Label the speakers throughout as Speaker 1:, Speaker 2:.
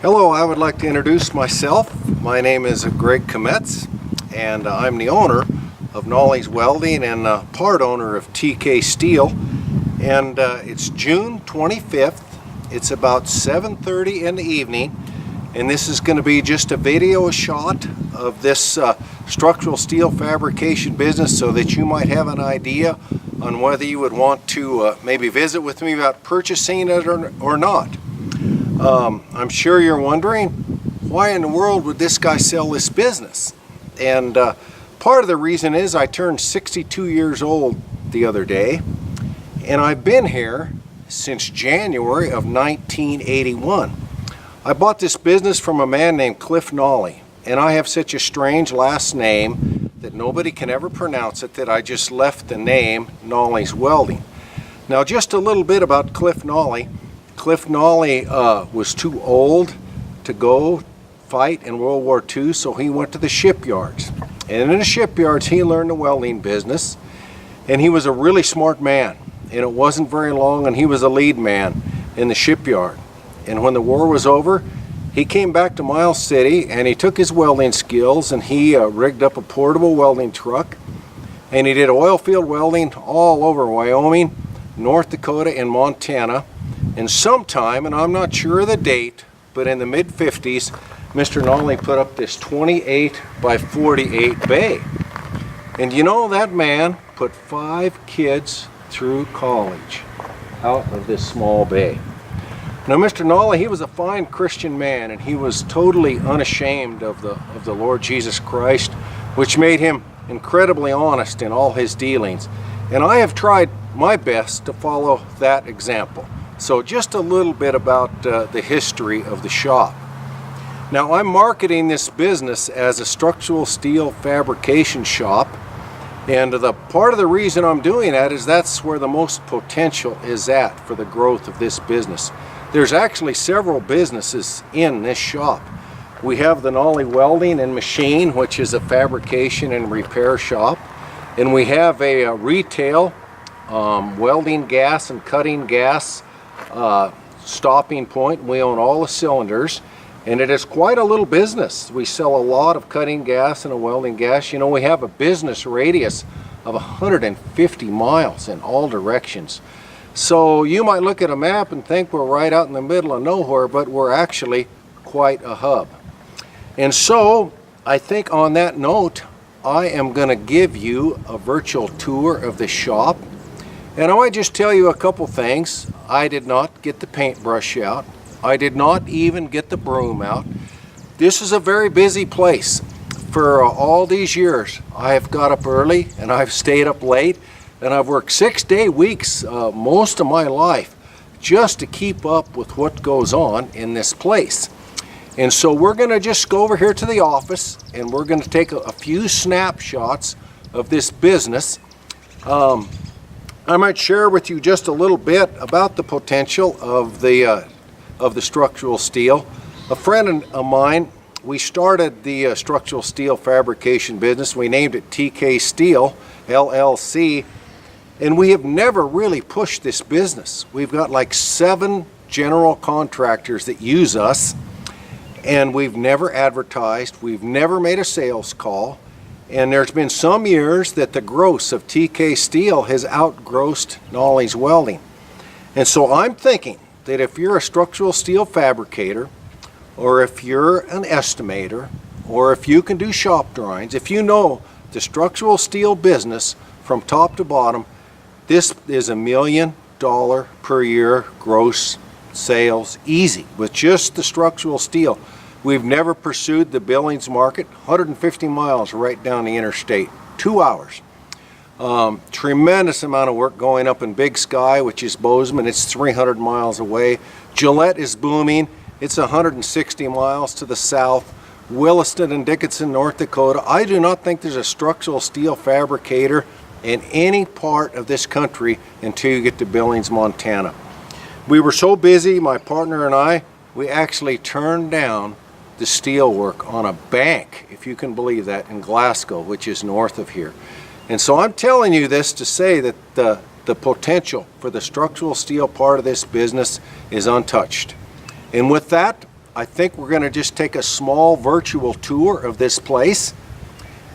Speaker 1: Hello, I would like to introduce myself. My name is Greg Kometz, and I'm the owner of Nolley's Welding and part owner of TK Steel. And it's June 25th. It's about 7:30 in the evening, and this is going to be just a video shot of this structural steel fabrication business so that you might have an idea on whether you would want to maybe visit with me about purchasing it or not. I'm sure you're wondering, why in the world would this guy sell this business? And part of the reason is I turned 62 years old the other day, and I've been here since January of 1981. I bought this business from a man named Cliff Nolley, and I have such a strange last name that nobody can ever pronounce it that I just left the name Nolley's Welding. Now, just a little bit about Cliff Nolley. Cliff Nolley was too old to go fight in World War II, so he went to the shipyards. And in the shipyards, he learned the welding business, and he was a really smart man. And it wasn't very long, and he was a lead man in the shipyard. And when the war was over, he came back to Miles City, and he took his welding skills, and he rigged up a portable welding truck, and he did oil field welding all over Wyoming, North Dakota, and Montana. And sometime, and I'm not sure of the date, but in the mid-50s, Mr. Nolley put up this 28 by 48 bay. And you know, that man put 5 kids through college out of this small bay. Now, Mr. Nolley, he was a fine Christian man, and he was totally unashamed of the Lord Jesus Christ, which made him incredibly honest in all his dealings. And I have tried my best to follow that example. So just a little bit about the history of the shop. Now, I'm marketing this business as a structural steel fabrication shop, and the part of the reason I'm doing that is that's where the most potential is at for the growth of this business. There's actually several businesses in this shop. We have the Nolley Welding and Machine, which is a fabrication and repair shop, and we have a retail welding gas and cutting gas stopping point. We own all the cylinders, and it is quite a little business. We sell a lot of cutting gas and a welding gas. You know, we have a business radius of 150 miles in all directions. So you might look at a map and think we're right out in the middle of nowhere, but we're actually quite a hub. And so I think on that note, I am going to give you a virtual tour of the shop. And I might just tell you a couple things. I did not get the paintbrush out. I did not even get the broom out. This is a very busy place. For all these years, I have got up early and I've stayed up late, and I've worked 6-day weeks most of my life just to keep up with what goes on in this place. And so we're going to just go over here to the office, and we're going to take a few snapshots of this business. I might share with you just a little bit about the potential of the structural steel. A friend of mine, we started the structural steel fabrication business. We named it TK Steel LLC, and we have never really pushed this business. We've got like 7 general contractors that use us, and we've never advertised. We've never made a sales call. And there's been some years that the gross of TK Steel has outgrossed Nolley's Welding. And so I'm thinking that if you're a structural steel fabricator, or if you're an estimator, or if you can do shop drawings, if you know the structural steel business from top to bottom, this is $1 million per year gross sales, easy, with just the structural steel. We've never pursued the Billings market, 150 miles right down the interstate, 2 hours. Tremendous amount of work going up in Big Sky, which is Bozeman. It's 300 miles away. Gillette is booming. It's 160 miles to the south. Williston and Dickinson, North Dakota. I do not think there's a structural steel fabricator in any part of this country until you get to Billings, Montana. We were so busy, my partner and I, we actually turned down the steel work on a bank, if you can believe that, in Glasgow, which is north of here. And so I'm telling you this to say that the potential for the structural steel part of this business is untouched. And with that, I think we're going to just take a small virtual tour of this place.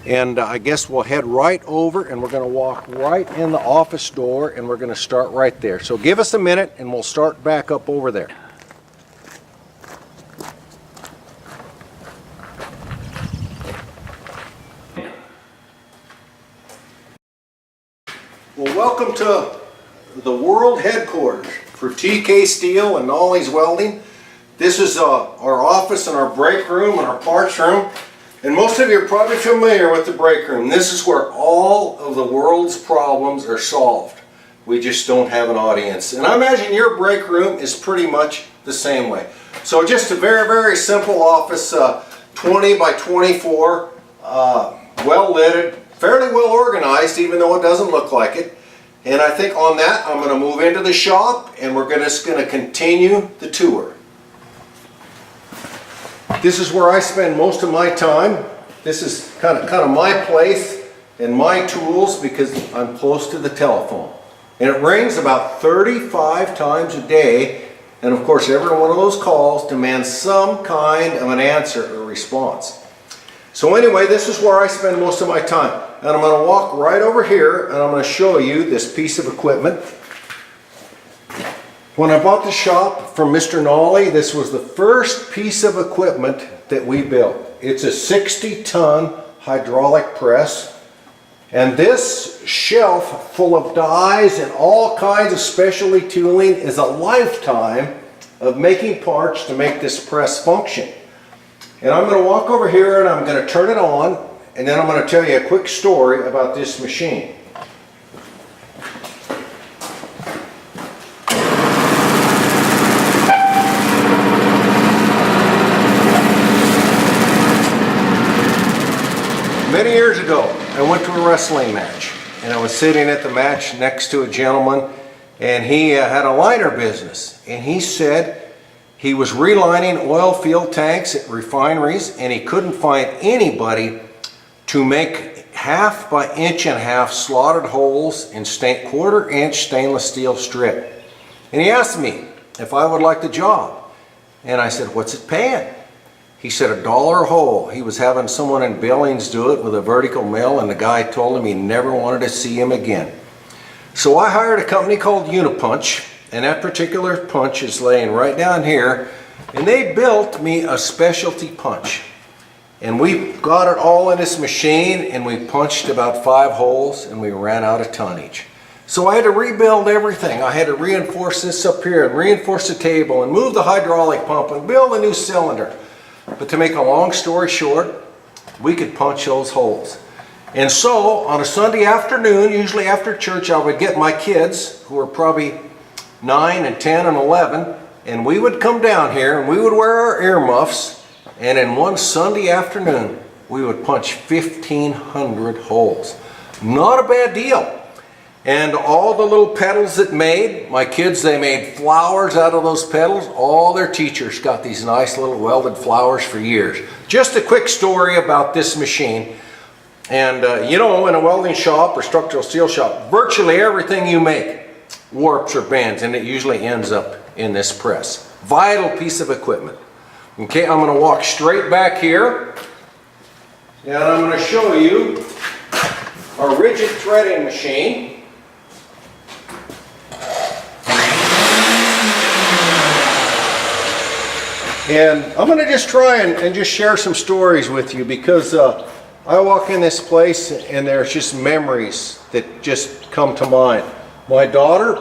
Speaker 1: And I guess we'll head right over and we're going to walk right in the office door and we're going to start right there. So give us a minute and we'll start back up over there. Well, welcome to the world headquarters for TK Steel and Nolley's Welding. This is our office and our break room and our parts room. And most of you are probably familiar with the break room. This is where all of the world's problems are solved. We just don't have an audience. And I imagine your break room is pretty much the same way. So just a very, very simple office, 20 by 24, well lit, fairly well organized, even though it doesn't look like it. And I think on that, I'm going to move into the shop and we're just going to continue the tour. This is where I spend most of my time. This is kind of my place and my tools because I'm close to the telephone. And it rings about 35 times a day. And of course, every one of those calls demands some kind of an answer or response. So anyway, this is where I spend most of my time. And I'm going to walk right over here and I'm going to show you this piece of equipment. When I bought the shop from Mr. Nolley, this was the first piece of equipment that we built. It's a 60-ton hydraulic press. And this shelf full of dies and all kinds of specialty tooling is a lifetime of making parts to make this press function. And I'm going to walk over here and I'm going to turn it on and then I'm going to tell you a quick story about this machine. Many years ago, I went to a wrestling match and I was sitting at the match next to a gentleman and he had a liner business and he said he was relining oil field tanks at refineries and he couldn't find anybody to make 1/2 by 1.5 inch slotted holes in quarter-inch stainless steel strip. And he asked me if I would like the job. And I said, "What's it paying?" He said $1 a hole. He was having someone in Billings do it with a vertical mill and the guy told him he never wanted to see him again. So I hired a company called Unipunch and that particular punch is laying right down here and they built me a specialty punch. And we got it all in this machine and we punched about 5 holes and we ran out of tonnage. So I had to rebuild everything. I had to reinforce this up here and reinforce the table and move the hydraulic pump and build a new cylinder. But to make a long story short, we could punch those holes. And so on a Sunday afternoon, usually after church, I would get my kids, who were probably 9 and 10 and 11, and we would come down here and we would wear our earmuffs, and in one Sunday afternoon, we would punch 1,500 holes. Not a bad deal. And all the little pedals it made, my kids, they made flowers out of those pedals. All their teachers got these nice little welded flowers for years. Just a quick story about this machine. And you know, in a welding shop or structural steel shop, virtually everything you make warps or bends, and it usually ends up in this press. Vital piece of equipment. Okay, I'm going to walk straight back here, and I'm going to show you our rigid threading machine. And I'm going to just try and just share some stories with you because I walk in this place and there's just memories that just come to mind. My daughter,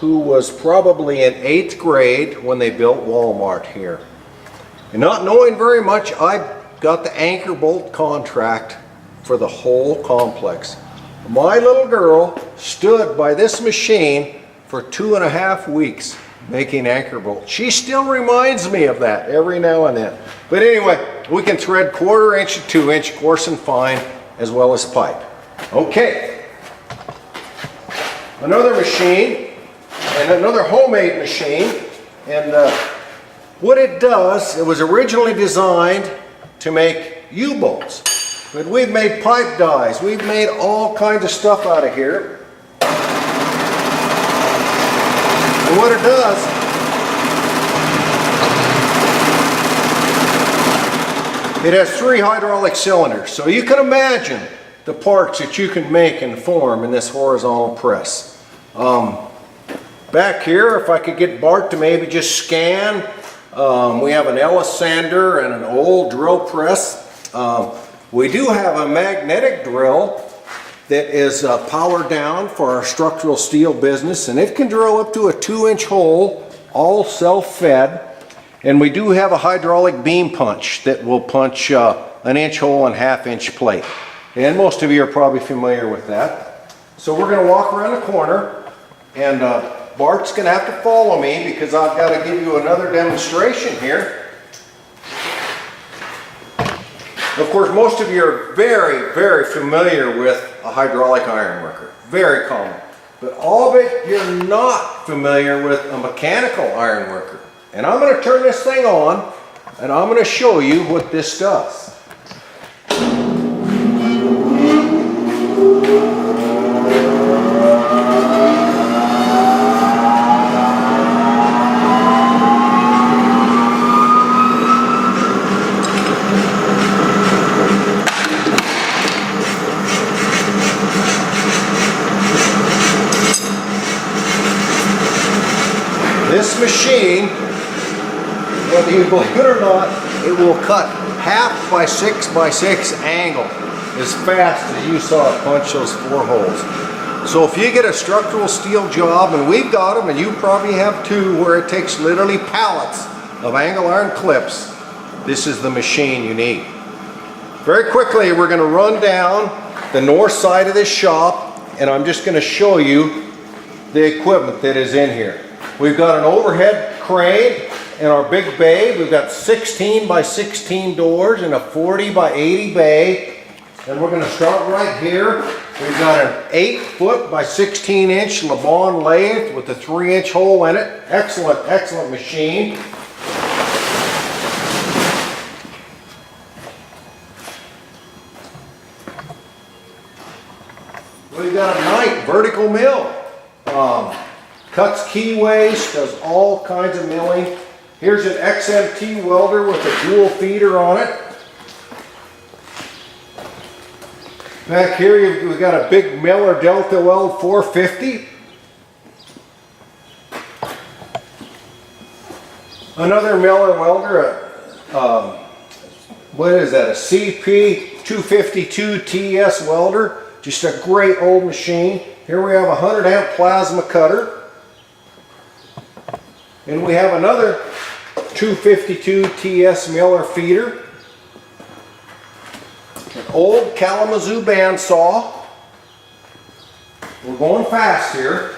Speaker 1: who was probably in 8th grade when they built Walmart here. And not knowing very much, I got the anchor bolt contract for the whole complex. My little girl stood by this machine for 2.5 weeks making anchor bolts. She still reminds me of that every now and then. But anyway, we can thread 1/4 inch to 2 inch, coarse and fine, as well as pipe. Okay. Another machine, and another homemade machine, and what it does, it was originally designed to make U-bolts. But we've made pipe dies, we've made all kinds of stuff out of here. And what it does, It has 3 hydraulic cylinders, so you can imagine the parts that you can make and form in this horizontal press. Back here, if I could get Bart to maybe just scan, we have an Ellis sander and an old drill press. We do have a magnetic drill that is powered down for our structural steel business, and it can drill up to a 2-inch hole, all self-fed. And we do have a hydraulic beam punch that will punch an inch hole and 1/2-inch plate. And most of you are probably familiar with that. So we're going to walk around the corner, and Bart's going to have to follow me because I've got to give you another demonstration here. Of course, most of you are very, very familiar with a hydraulic iron worker. Very common. But all of it, you're not familiar with a mechanical iron worker. And I'm going to turn this thing on, and I'm going to show you what this does. This machine, whether you believe it or not, it will cut 1/2 by 6 by 6 angle as fast as you saw it punch those 4 holes. So if you get a structural steel job, and we've got them, and you probably have too, where it takes literally pallets of angle iron clips, this is the machine you need. Very quickly, we're going to run down the north side of this shop, and I'm just going to show you the equipment that is in here. We've got an overhead crane in our big bay. We've got 16 by 16 doors and a 40 by 80 bay. And we're going to start right here. We've got an 8-foot by 16-inch Le Bon lathe with a 3-inch hole in it. Excellent, excellent machine. We've got a Knight vertical mill. Cuts keyways, does all kinds of milling. Here's an XMT welder with a dual feeder on it. Back here we've got a big Miller Delta Weld 450. Another Miller welder, what is that, a CP 252 TS welder. Just a great old machine. Here we have a 100 amp plasma cutter. And we have another 252 TS Miller feeder. An old Kalamazoo bandsaw. We're going fast here.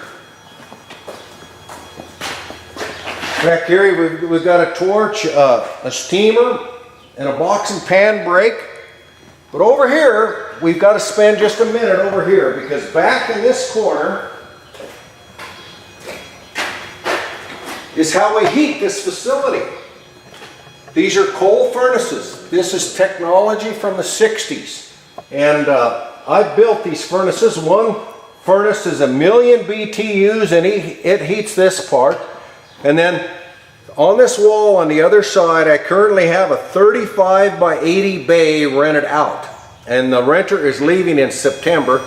Speaker 1: Back here we've got a torch, a steamer, and a box and pan brake. But over here, we've got to spend just a minute over here, because back in this corner is how we heat this facility. These are coal furnaces. This is technology from the 60s. And I built these furnaces. One furnace is 1,000,000 BTUs, and it heats this part. And then on this wall on the other side, I currently have a 35 by 80 bay rented out. And the renter is leaving in September.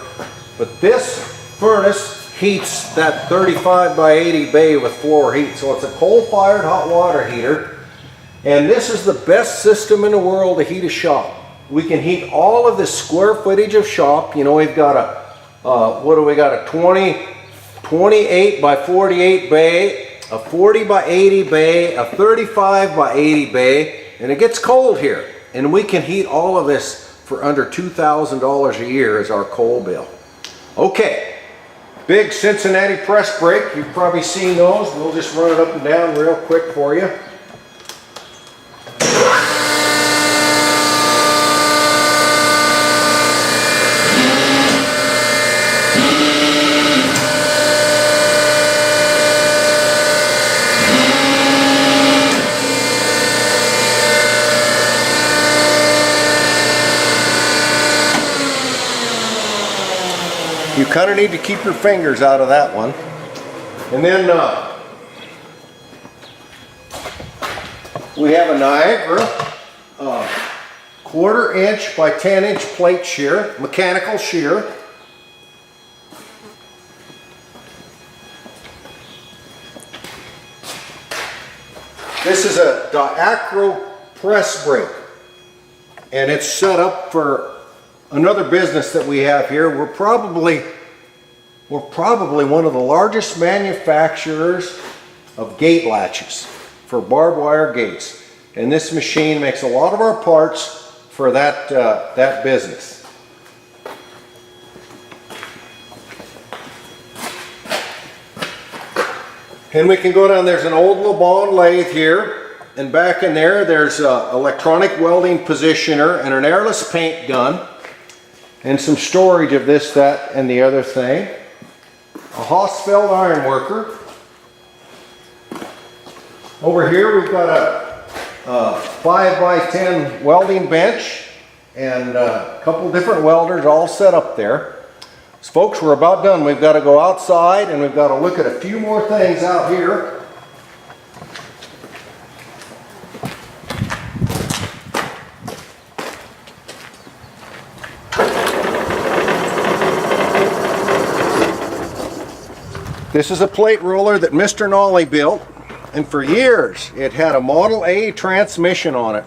Speaker 1: But this furnace heats that 35 by 80 bay with floor heat. So it's a coal-fired hot water heater. And this is the best system in the world to heat a shop. We can heat all of the square footage of shop. You know, we've got a, what do we got? A 28 by 48 bay, a 40 by 80 bay, a 35 by 80 bay, and it gets cold here. And we can heat all of this for under $2,000 a year as our coal bill. Okay. Big Cincinnati press brake, you've probably seen those. We'll just run it up and down real quick for you. You kind of need to keep your fingers out of that one. And then we have a Niagara 1/4" by 10" plate shear, mechanical shear. This is a diacro press brake, and it's set up for another business that we have here. We're probably one of the largest manufacturers of gate latches for barbed wire gates, and this machine makes a lot of our parts for that business. And we can go down, there's an old LeBond lathe here, and back in there there's an electronic welding positioner and an airless paint gun, and some storage of this, that, and the other thing. A Hausfeld iron worker. Over here we've got a 5x10 welding bench and a couple different welders all set up there. So folks, we're about done. We've got to go outside and we've got to look at a few more things out here. This is a plate roller that Mr. Nolley built, and for years it had a Model A transmission on it.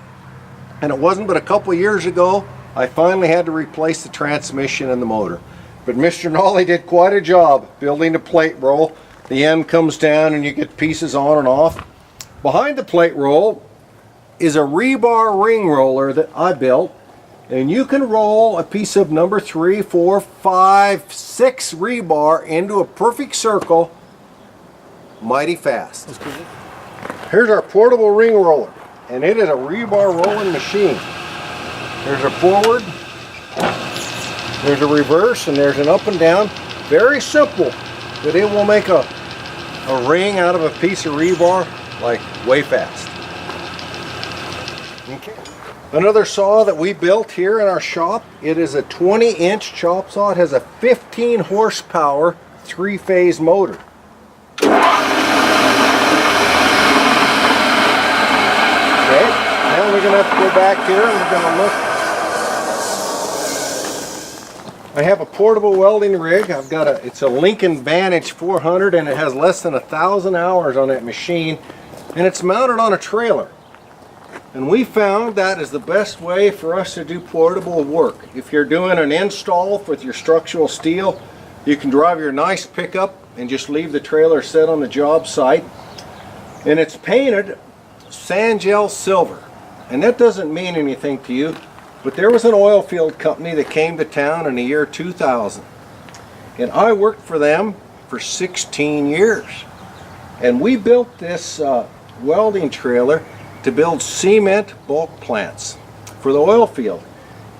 Speaker 1: And it wasn't but a couple years ago I finally had to replace the transmission and the motor. But Mr. Nolley did quite a job building the plate roll. The end comes down and you get pieces on and off. Behind the plate roll is a rebar ring roller that I built, and you can roll a piece of number 3, 4, 5, 6 rebar into a perfect circle mighty fast. Here's our portable ring roller, and it is a rebar rolling machine. There's a forward, there's a reverse, and there's an up and down. Very simple, but it will make a ring out of a piece of rebar like way fast. Okay. Another saw that we built here in our shop, it is a 20-inch chop saw. It has a 15 horsepower 3-phase motor. Okay, now we're going to have to go back here and we're going to look. I have a portable welding rig. It's a Lincoln Vantage 400, and it has less than 1,000 hours on that machine, and it's mounted on a trailer. And we found that is the best way for us to do portable work. If you're doing an install with your structural steel, you can drive your nice pickup and just leave the trailer set on the job site. And it's painted Sandgel silver. And that doesn't mean anything to you, but there was an oil field company that came to town in the year 2000. And I worked for them for 16 years. And we built this welding trailer to build cement bulk plants for the oil field.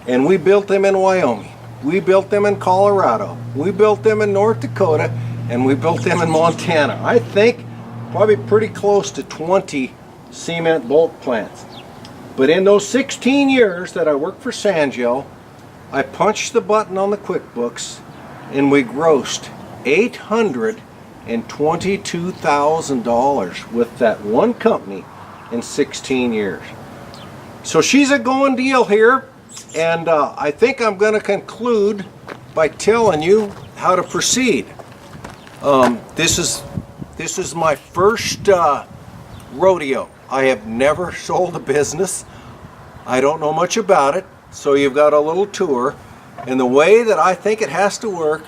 Speaker 1: And we built them in Wyoming. We built them in Colorado. We built them in North Dakota. And we built them in Montana. I think probably pretty close to 20 cement bulk plants. But in those 16 years that I worked for Sandgel, I punched the button on the QuickBooks and we grossed $822,000 with that one company in 16 years. So she's a going deal here, and I think I'm going to conclude by telling you how to proceed. This is my first rodeo. I have never sold a business. I don't know much about it, so you've got a little tour. And the way that I think it has to work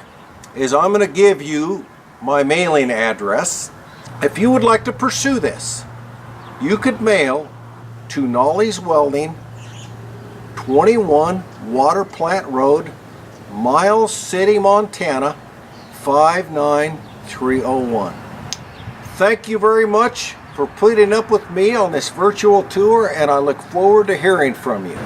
Speaker 1: is I'm going to give you my mailing address. If you would like to pursue this, you could mail to Nolley's Welding, 21 Water Plant Road, Miles City, Montana, 59301. Thank you very much for putting up with me on this virtual tour, and I look forward to hearing from you.